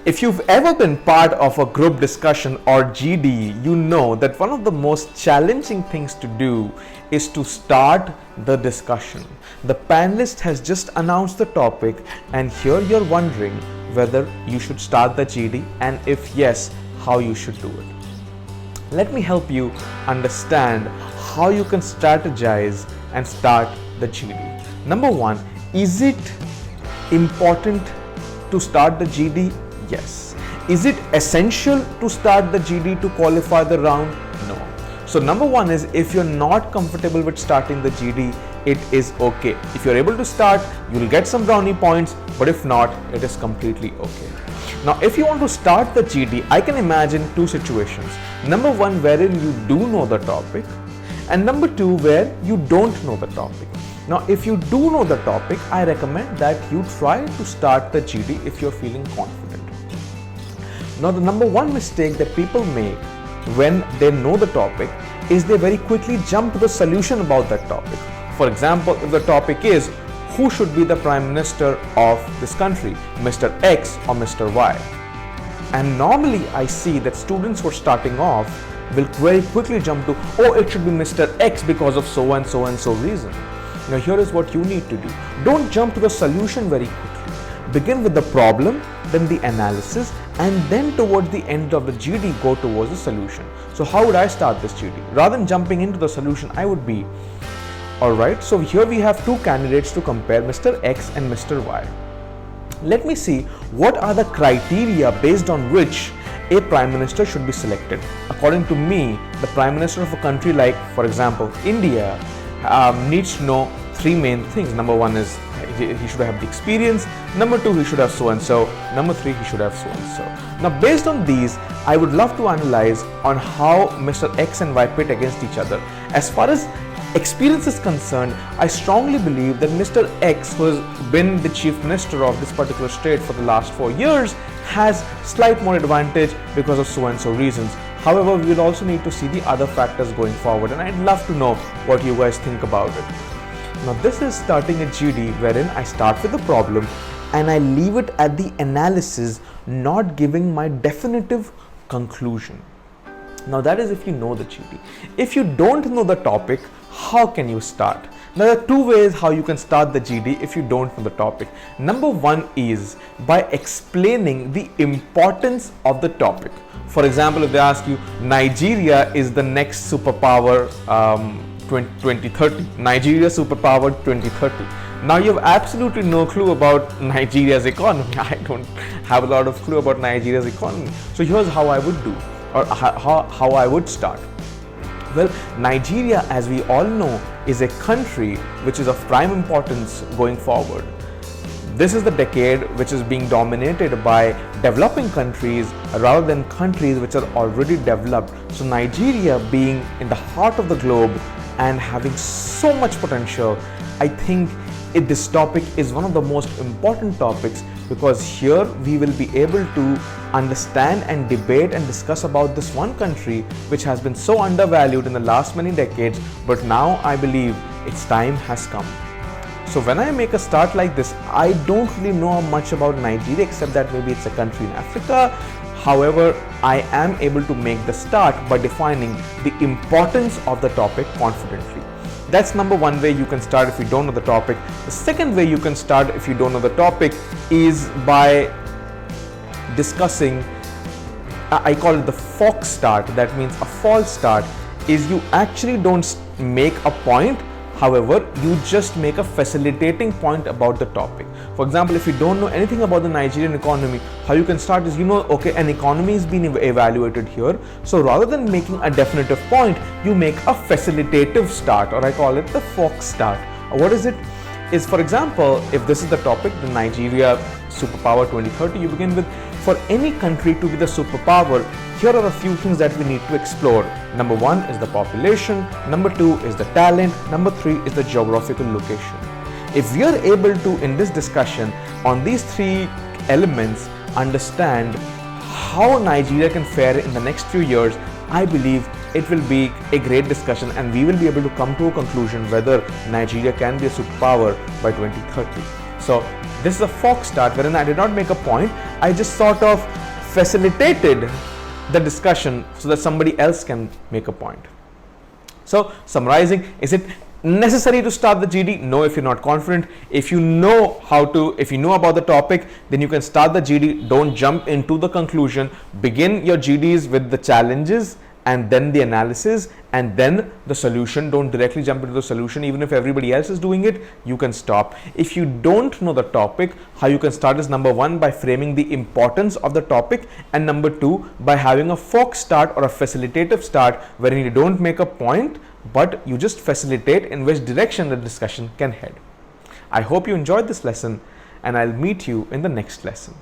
If you've ever been part of a group discussion or GD, you know that one of the most challenging things to do is to start the discussion. The panelist has just announced the topic, and here you're wondering whether you should start the GD, and if yes, how you should do it. Let me help you understand how you can strategize and start the GD. Number one, is it important to start the GD? Yes. Is it essential to start the GD to qualify the round? No. So number one is, if you're not comfortable with starting the GD, it is okay. If you're able to start, you'll get some brownie points, but if not, it is completely okay. Now, if you want to start the GD, I can imagine two situations. Number one, wherein you do know the topic, and number two, where you don't know the topic. Now, if you do know the topic, I recommend that you try to start the GD if you're feeling confident. Now, the number one mistake that people make when they know the topic is they very quickly jump to the solution about that topic. For example, if the topic is who should be the Prime Minister of this country, Mr. X or Mr. Y. And normally I see that students who are starting off will very quickly jump to, oh, it should be Mr. X because of so and so and so reason. Now here is what you need to do. Don't jump to the solution very quickly. Begin with the problem, then the analysis, and then towards the end of the GD go towards the solution. So how would I start this GD? Rather than jumping into the solution, I would be, alright, so here we have two candidates to compare, Mr. X and Mr. Y. Let me see what are the criteria based on which a Prime Minister should be selected. According to me, the Prime Minister of a country like, for example, India, needs to know three main things. Number one is he should have the experience. Number two, he should have so and so. Number three, he should have so and so. Now, based on these, I would love to analyze on how Mr. X and Y pit against each other. As far as experience is concerned, I strongly believe that Mr. X, who has been the Chief Minister of this particular state for the last 4 years, has slight more advantage because of so and so reasons. However, we will also need to see the other factors going forward, and I'd love to know what you guys think about it. Now, this is starting a GD wherein I start with the problem and I leave it at the analysis, not giving my definitive conclusion. Now, that is if you know the GD. If you don't know the topic, how can you start? Now, there are two ways how you can start the GD if you don't know the topic. Number one is by explaining the importance of the topic. For example, if they ask you, Nigeria is the next superpower 2030. Nigeria superpower 2030. Now, you have absolutely no clue about Nigeria's economy. I don't have a lot of clue about Nigeria's economy. So here's how I would do, or how I would start. Well, Nigeria, as we all know, is a country which is of prime importance going forward. This is the decade which is being dominated by developing countries rather than countries which are already developed. So Nigeria being in the heart of the globe and having so much potential, I think this topic is one of the most important topics, because here we will be able to understand and debate and discuss about this one country which has been so undervalued in the last many decades, but now I believe its time has come. So when I make a start like this, I don't really know much about Nigeria except that maybe it's a country in Africa. However, I am able to make the start by defining the importance of the topic confidently. That's number one way you can start if you don't know the topic. The second way you can start if you don't know the topic is by discussing, I call it the fox start. That means a false start is you actually don't make a point. However, you just make a facilitating point about the topic. For example, if you don't know anything about the Nigerian economy, how you can start is, okay, an economy is being evaluated here. So rather than making a definitive point, you make a facilitative start, or I call it the fox start. What is it? Is, for example, if this is the topic, the Nigeria superpower 2030, you begin with, for any country to be the superpower, here are a few things that we need to explore. Number one is the population, number two is the talent, number three is the geographical location. If we are able to, in this discussion on these three elements, understand how Nigeria can fare in the next few years, I believe it will be a great discussion and we will be able to come to a conclusion whether Nigeria can be a superpower by 2030. So This is a false start wherein I did not make a point. I just sort of facilitated the discussion so that somebody else can make a point. So summarizing, is it necessary to start the GD? No, if you're not confident. If you know if you know about the topic, then you can start the GD. Don't jump into the conclusion. Begin your GDs with the challenges and then the analysis and then the solution. Don't directly jump into the solution. Even if everybody else is doing it, you can stop. If you don't know the topic, how you can start is number one, by framing the importance of the topic, and number two, by having a fork start or a facilitative start wherein you don't make a point but you just facilitate in which direction the discussion can head. I hope you enjoyed this lesson and I'll meet you in the next lesson.